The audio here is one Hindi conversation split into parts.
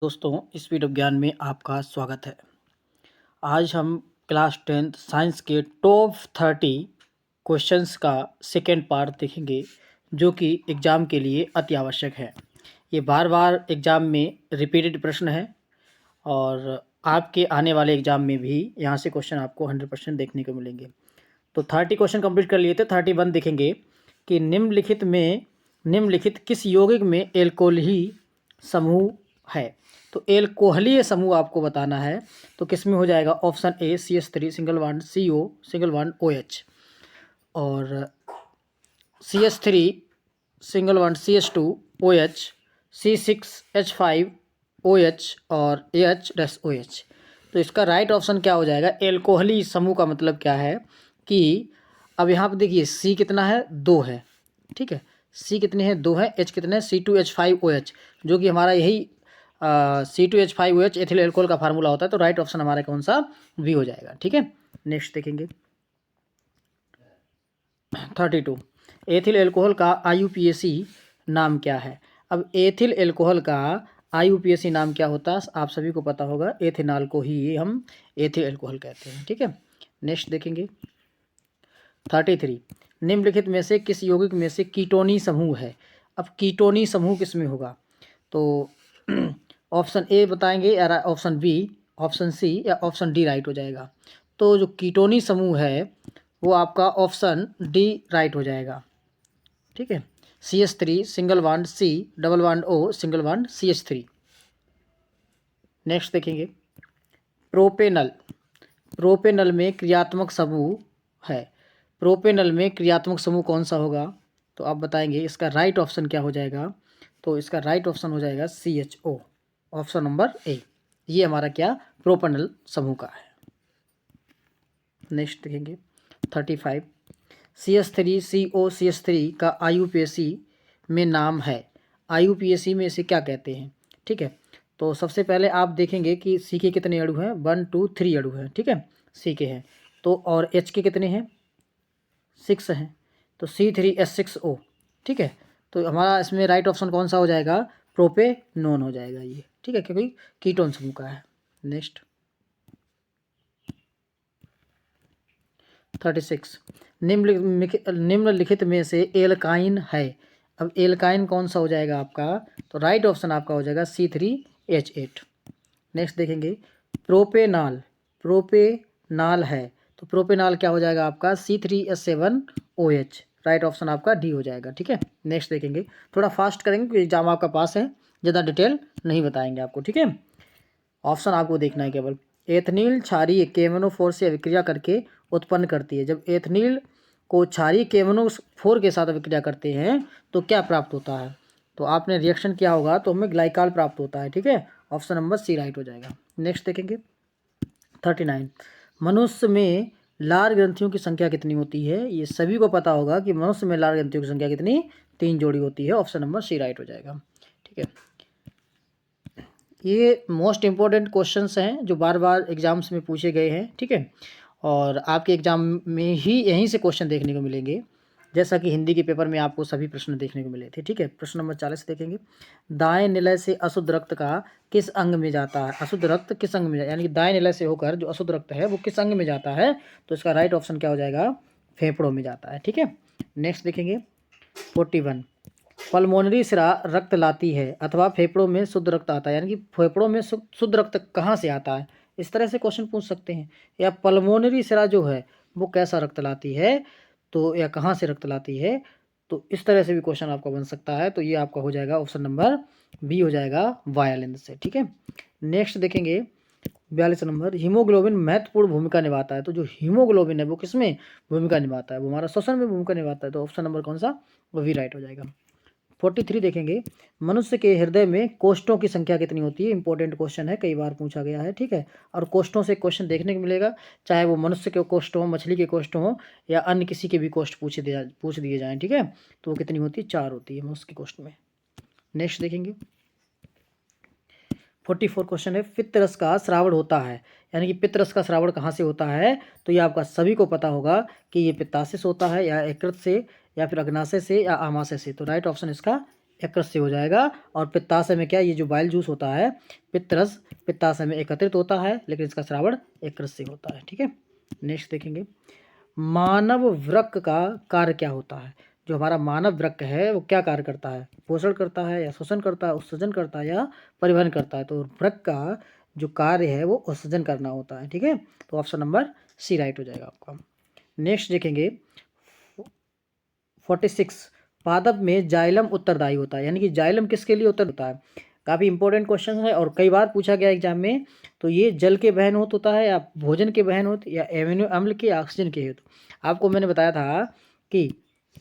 दोस्तों, इस वीडियो ज्ञान में आपका स्वागत है। आज हम क्लास 10th साइंस के टॉप 30 क्वेश्चंस का सेकेंड पार्ट देखेंगे, जो कि एग्ज़ाम के लिए अति आवश्यक है। ये बार बार एग्ज़ाम में रिपीटेड प्रश्न है और आपके आने वाले एग्ज़ाम में भी यहाँ से क्वेश्चन आपको 100% देखने को मिलेंगे। तो 30 क्वेश्चन कंप्लीट कर लिए थे, 31 देखेंगे कि निम्नलिखित किस यौगिक में एल्कोहली समूह है। तो एल्कोहलीय समूह आपको बताना है, तो किस में हो जाएगा? Option A CH3 single bond CO single bond OH, और CH3 single bond CH2 OH, C6H5 OH और AH-OH। तो इसका राइट ऑप्शन क्या हो जाएगा? एल्कोहली समूह का मतलब क्या है कि अब यहाँ पर देखिए C कितना है? 2 है, ठीक है। C कितने हैं? 2 है। H कितने हैं? C2H5OH, जो कि हमारा यही C2H5OH एथिल एल्कोहल का फार्मूला होता है। तो राइट ऑप्शन हमारा कौन सा? बी हो जाएगा, ठीक है। नेक्स्ट देखेंगे 32, एथिल एल्कोहल का IUPAC नाम क्या है? अब एथिल एल्कोहल का IUPAC नाम क्या होता है? आप सभी को पता होगा, एथेनॉल को ही हम एथिल एल्कोहल कहते हैं, ठीक है। नेक्स्ट देखेंगे 33, निम्नलिखित में से किस यौगिक में से कीटोनी समूह है? अब कीटोनी समूह किस में होगा? तो ऑप्शन ए बताएंगे या ऑप्शन बी, ऑप्शन सी या ऑप्शन डी राइट हो जाएगा। तो जो कीटोनी समूह है वो आपका ऑप्शन डी राइट हो जाएगा, ठीक है। CH3 single bond C double bond O single bond CH3। Next देखेंगे प्रोपेनल। प्रोपेनल में क्रियात्मक समूह है। प्रोपेनल में क्रियात्मक समूह कौन सा होगा? तो आप बताएंगे इसका राइट ऑप्शन क्या हो जाएगा? तो इसका राइट ऑप्शन हो जाएगा CHO, ऑप्शन नंबर ए। ये हमारा क्या? प्रोपेनल समूह का है। नेक्स्ट देखेंगे 35, CH3CO CH3 का IUPAC में नाम है। IUPAC में इसे क्या कहते हैं? ठीक है। तो सबसे पहले आप देखेंगे कि C के कितने अणु हैं? 1 2 3 अणु हैं, ठीक है, C के हैं। तो और H के कितने हैं? 6 हैं। तो C3H6O, ठीक है। तो हमारा इसमें राइट ऑप्शन कौन सा हो जाएगा? प्रोपेनोन हो जाएगा ये, ठीक है, क्योंकि कीटोन समूह का है। नेक्स्ट 36, निम्नलिखित में से एल्काइन है। अब एल्काइन कौन सा हो जाएगा आपका? तो राइट ऑप्शन आपका हो जाएगा C3H8। नेक्स्ट देखेंगे प्रोपेनाल। प्रोपेनाल है, तो प्रोपेनाल क्या हो जाएगा आपका? C3H7OH। राइट ऑप्शन आपका डी हो जाएगा, ठीक है। नेक्स्ट देखेंगे, थोड़ा फास्ट करेंगे क्योंकि एग्जाम आपका पास है, ज़्यादा डिटेल नहीं बताएंगे आपको, ठीक है। ऑप्शन आपको देखना है केवल। एथनील क्षारीय KMNO4 से अभिक्रिया करके उत्पन्न करती है। जब एथनील को क्षारीय KMNO4 के साथ अभिक्रिया करते हैं तो क्या प्राप्त होता है? तो आपने रिएक्शन किया होगा तो हमें ग्लाइकाल प्राप्त होता है, ठीक है। ऑप्शन नंबर सी राइट हो जाएगा। नेक्स्ट देखेंगे 39, मनुष्य में लार ग्रंथियों की संख्या कितनी होती है? ये सभी को पता होगा कि मनुष्य में लार ग्रंथियों की संख्या कितनी? 3 जोड़ी होती है। ऑप्शन नंबर सी राइट हो जाएगा, ठीक है। ये मोस्ट इम्पोर्टेंट क्वेश्चंस हैं जो बार बार एग्जाम्स में पूछे गए हैं, ठीक है। और आपके एग्जाम में ही यहीं से क्वेश्चन देखने को मिलेंगे, जैसा कि हिंदी के पेपर में आपको सभी प्रश्न देखने को मिले थे, ठीक है। प्रश्न नंबर 40 देखेंगे, दाएं निलय से अशुद्ध रक्त का किस अंग में जाता है? अशुद्ध रक्त किस अंग में यानी कि दाएं निलय से होकर जो अशुद्ध रक्त है वो किस अंग में जाता है? तो इसका राइट ऑप्शन क्या हो जाएगा? फेफड़ों में जाता है, ठीक है। नेक्स्ट देखेंगे 41, पल्मोनरी सिरा रक्त लाती है अथवा फेफड़ों में शुद्ध रक्त आता है, यानी कि फेफड़ों में शुद्ध रक्त कहाँ से आता है? इस तरह से क्वेश्चन पूछ सकते हैं। या पल्मोनरी सिरा जो है वो कैसा रक्त लाती है, तो या कहाँ से रक्त लाती है, तो इस तरह से भी क्वेश्चन आपका बन सकता है। तो ये आपका हो जाएगा ऑप्शन नंबर बी हो जाएगा वायलिन से, ठीक है। नेक्स्ट देखेंगे 42 नंबर, हीमोग्लोबिन महत्वपूर्ण भूमिका निभाता है। तो जो हीमोग्लोबिन है वो किसमें भूमिका निभाता है? वो हमारा श्वसन में भूमिका निभाता है। तो ऑप्शन नंबर कौन सा? वो भी राइट हो जाएगा। 43 देखेंगे, मनुष्य के हृदय में कोष्ठों की संख्या कितनी होती है? इंपॉर्टेंट क्वेश्चन है, कई बार पूछा गया है, ठीक है। और कोष्ठों से क्वेश्चन देखने को मिलेगा, चाहे वो मनुष्य के कोष्ठ हो, मछली के कोष्ठ हो, या अन्य किसी के भी कोष्ठ पूछ दिए जाएं, ठीक है। तो वो कितनी होती है? 4 होती है मनुष्य के कोष्ठ में। नेक्स्ट देखेंगे 44 क्वेश्चन है, पित्तरस का श्रावण होता है, यानी कि पित्तरस का श्रावण कहाँ से होता है? तो ये आपका सभी को पता होगा कि ये पित्ताशय से होता है, या यकृत से, या फिर अग्नाशय से, या आमाशय से। तो राइट ऑप्शन इसका एक रस से हो जाएगा। और पित्ताशय में क्या, ये जो बाइल जूस होता है पित्तरस, पित्ताशय में एकत्रित होता है, लेकिन इसका श्रावण एक रस से होता है। ठीक है, नेक्स्ट देखेंगे, मानव वृक्क का कार्य क्या होता है। जो हमारा मानव वृक्क है वो क्या कार्य करता है, पोषण करता है या शोषण करता है, उत्सर्जन करता है या परिवहन करता है। तो वृक्क का जो कार्य है वो उत्सर्जन करना होता है। ठीक है, तो ऑप्शन नंबर सी राइट हो जाएगा आपका। नेक्स्ट देखेंगे 46, पादप में जाइलम उत्तरदायी होता है, यानी कि जाइलम किसके लिए उत्तर होता है। काफ़ी इंपॉर्टेंट क्वेश्चन है और कई बार पूछा गया एग्जाम में। तो ये जल के बहन होत होता है या भोजन के बहन होत या एमिनो अम्ल के या ऑक्सीजन के हेतु। आपको मैंने बताया था कि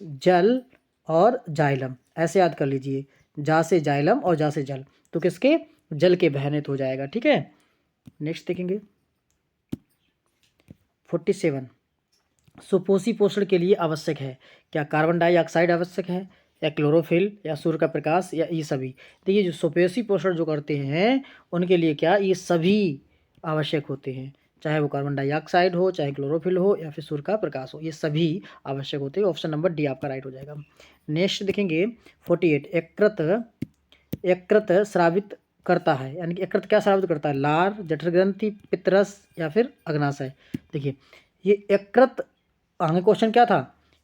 जल और जाइलम ऐसे याद कर लीजिए, जा से जाइलम और जा से जल, तो किसके, जल के बहन हेतु हो जाएगा। ठीक है, नेक्स्ट देखेंगे 47, सुपोषी पोषण के लिए आवश्यक है। क्या कार्बन डाइऑक्साइड आवश्यक है या क्लोरोफिल या सूर्य का प्रकाश या ये सभी। देखिए जो सुपोषी पोषण जो करते हैं उनके लिए क्या, ये सभी आवश्यक होते हैं, चाहे वो कार्बन डाइऑक्साइड हो, चाहे क्लोरोफिल हो या फिर सूर्य का प्रकाश हो, ये सभी आवश्यक होते हैं। ऑप्शन नंबर डी आपका राइट हो जाएगा। नेक्स्ट देखेंगे 48, यकृत स्रावित करता है, यानी कि यकृत क्या स्रावित करता है, लार, जठर ग्रंथि, पित्तरस या फिर अग्नाशय। देखिए ये यकृत, आगे क्वेश्चन क्या था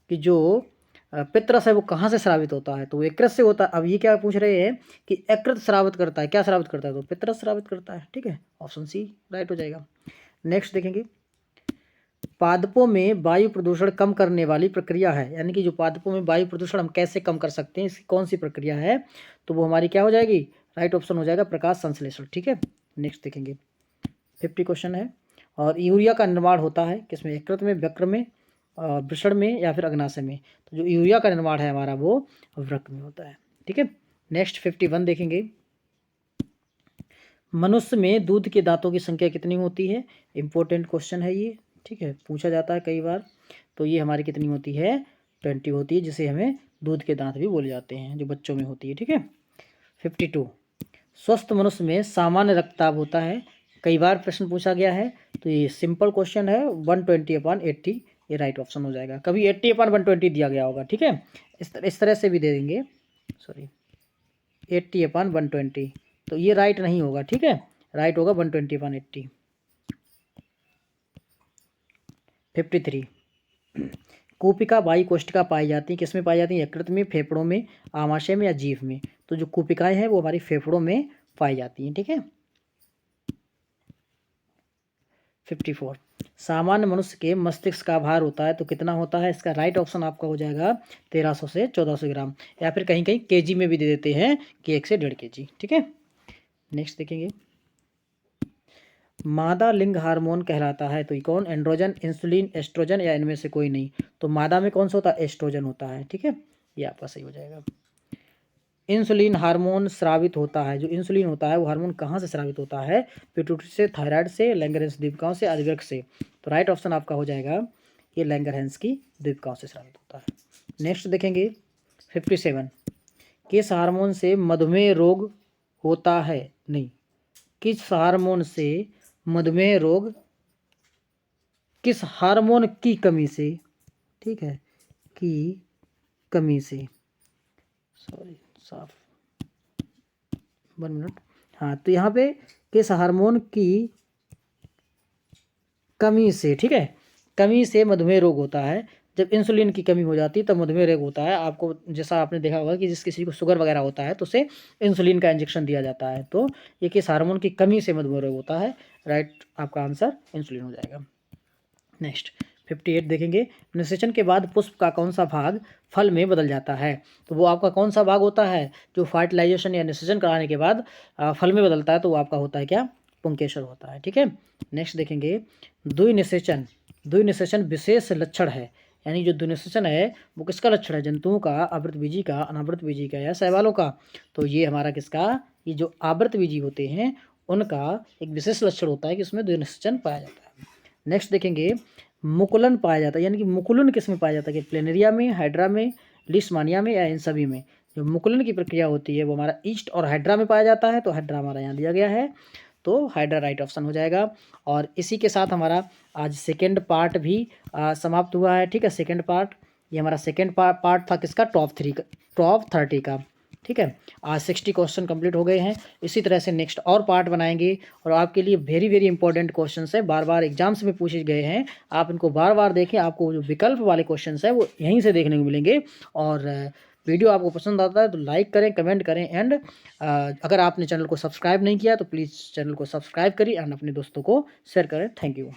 कि जो पित्तरस है वो कहाँ से स्रावित होता है, तो वो यकृत से होता है। अब ये क्या पूछ रहे हैं कि यकृत स्रावित करता है, क्या स्रावित करता है, तो पित्तरस स्रावित करता है। ठीक है, ऑप्शन सी राइट हो जाएगा। नेक्स्ट देखेंगे, पादपों में वायु प्रदूषण कम करने वाली प्रक्रिया है, यानी कि जो पादपों में वायु प्रदूषण हम कैसे कम कर सकते हैं, इसकी कौन सी प्रक्रिया है, तो वो हमारी क्या हो जाएगी, राइट ऑप्शन हो जाएगा प्रकाश संश्लेषण। ठीक है, नेक्स्ट देखेंगे 50 क्वेश्चन है, और यूरिया का निर्माण होता है किसमें, यकृत में, वृक्क में, वृषण में या फिर अग्नाशय में। तो जो यूरिया का निर्माण है हमारा वो वृक्क में होता है। ठीक है, नेक्स्ट 51 देखेंगे, मनुष्य में दूध के दांतों की संख्या कितनी होती है, इंपॉर्टेंट क्वेश्चन है ये। ठीक है, पूछा जाता है कई बार। तो ये हमारी कितनी होती है, 20 होती है, जिसे हमें दूध के दांत भी बोले जाते हैं, जो बच्चों में होती है। ठीक है, 52, स्वस्थ मनुष्य में सामान्य रक्तचाप होता है, कई बार प्रश्न पूछा गया है। तो ये सिंपल क्वेश्चन है, 120/80 ये राइट ऑप्शन हो जाएगा। कभी 80/120 दिया गया होगा। ठीक है, इस तरह से भी दे देंगे, सॉरी 80/120, तो ये राइट नहीं होगा। ठीक है, राइट होगा 120/80। 53, कूपिका वायु कोशिका पाई जाती है, किसमें पाई जाती है, यकृत में, फेफड़ों में, आमाशय में या जीभ में। तो जो कूपिकाएं हैं वो हमारी फेफड़ों में पाई जाती हैं। ठीक है, 54, सामान्य मनुष्य के मस्तिष्क का भार होता है तो कितना होता है, इसका राइट ऑप्शन आपका हो जाएगा 1300 से 1400 ग्राम, या फिर कहीं कहीं केजी में भी दे देते हैं कि 1 से 1.5 kg। ठीक है, नेक्स्ट देखेंगे, मादा लिंग हार्मोन कहलाता है तो ये कौन, एंड्रोजन, इंसुलिन, एस्ट्रोजन या इनमें से कोई नहीं। तो मादा में कौन सा होता है, एस्ट्रोजन होता है। ठीक है, ये आपका सही हो जाएगा। इंसुलिन हार्मोन स्रावित होता है, जो इंसुलिन होता है वो हार्मोन कहाँ से स्रावित होता है, पिट्यूटरी से, थायराइड से, लैंगरहैंस द्वीपिकाओं से, आदिव्यक्त से। तो राइट ऑप्शन आपका हो जाएगा ये लैंगरहैंस की द्वीपिकाओं से स्रावित होता है। नेक्स्ट देखेंगे 57, किस हार्मोन से मधुमेह रोग होता है, नहीं, किस हार्मोन से मधुमेह रोग, किस हार्मोन की कमी से, ठीक है, की कमी से, सॉरी साफ 1 मिनट, हाँ, तो यहाँ पे किस हार्मोन की कमी से, ठीक है, कमी से मधुमेह रोग होता है। जब इंसुलिन की कमी हो जाती है तब मधुमेह रोग होता है। आपको जैसा आपने देखा होगा कि जिस किसी को शुगर वगैरह होता है तो उसे इंसुलिन का इंजेक्शन दिया जाता है। तो ये किस हार्मोन की कमी से मधुमेह रोग होता है, राइट आपका आंसर इंसुलिन हो जाएगा। नेक्स्ट 58 देखेंगे, निषेचन के बाद पुष्प का कौन सा भाग फल में बदल जाता है। तो वो आपका कौन सा भाग होता है जो फर्टिलाइजेशन या निषेचन कराने के बाद फल में बदलता है, तो वो आपका होता है क्या, पुंकेसर होता है। ठीक है, नेक्स्ट देखेंगे, द्विनिषेचन, द्विनिषेचन विशेष लक्षण है, यानी जो द्विनिषेचन है वो किसका लक्षण है, जंतुओं का, आवृतबीजी का, अनावृतबीजी का या शैवालों का। तो ये हमारा किसका, ये जो आवृतबीजी होते हैं उनका एक विशेष लक्षण होता है कि उसमें द्विनिषेचन पाया जाता है। नेक्स्ट देखेंगे, मुकुलन पाया जाता है, यानी कि मुकुलन किस में पाया जाता है, कि प्लेनेरिया में, हाइड्रा में, लिस्मानिया में या इन सभी में। जो मुकुलन की प्रक्रिया होती है वो हमारा ईस्ट और हाइड्रा में पाया जाता है, तो हाइड्रा हमारा यहाँ दिया गया है, तो हाइड्रा राइट ऑप्शन हो जाएगा। और इसी के साथ हमारा आज सेकेंड पार्ट भी समाप्त हुआ है। ठीक है, सेकेंड पार्ट, ये हमारा सेकेंड पार्ट था किसका, टॉप 30 का। ठीक है। आज 60 क्वेश्चन कंप्लीट हो गए हैं। इसी तरह से नेक्स्ट और पार्ट बनाएंगे और आपके लिए वेरी वेरी इंपॉर्टेंट क्वेश्चंस है, बार बार एग्जाम्स में पूछे गए हैं, आप इनको बार बार देखें। आपको जो विकल्प वाले क्वेश्चंस है वो यहीं से देखने को मिलेंगे। और वीडियो आपको पसंद आता है तो लाइक करें, कमेंट करें एंड अगर आपने चैनल को सब्सक्राइब नहीं किया तो प्लीज़ चैनल को सब्सक्राइब करिए एंड अपने दोस्तों को शेयर करें। Thank you.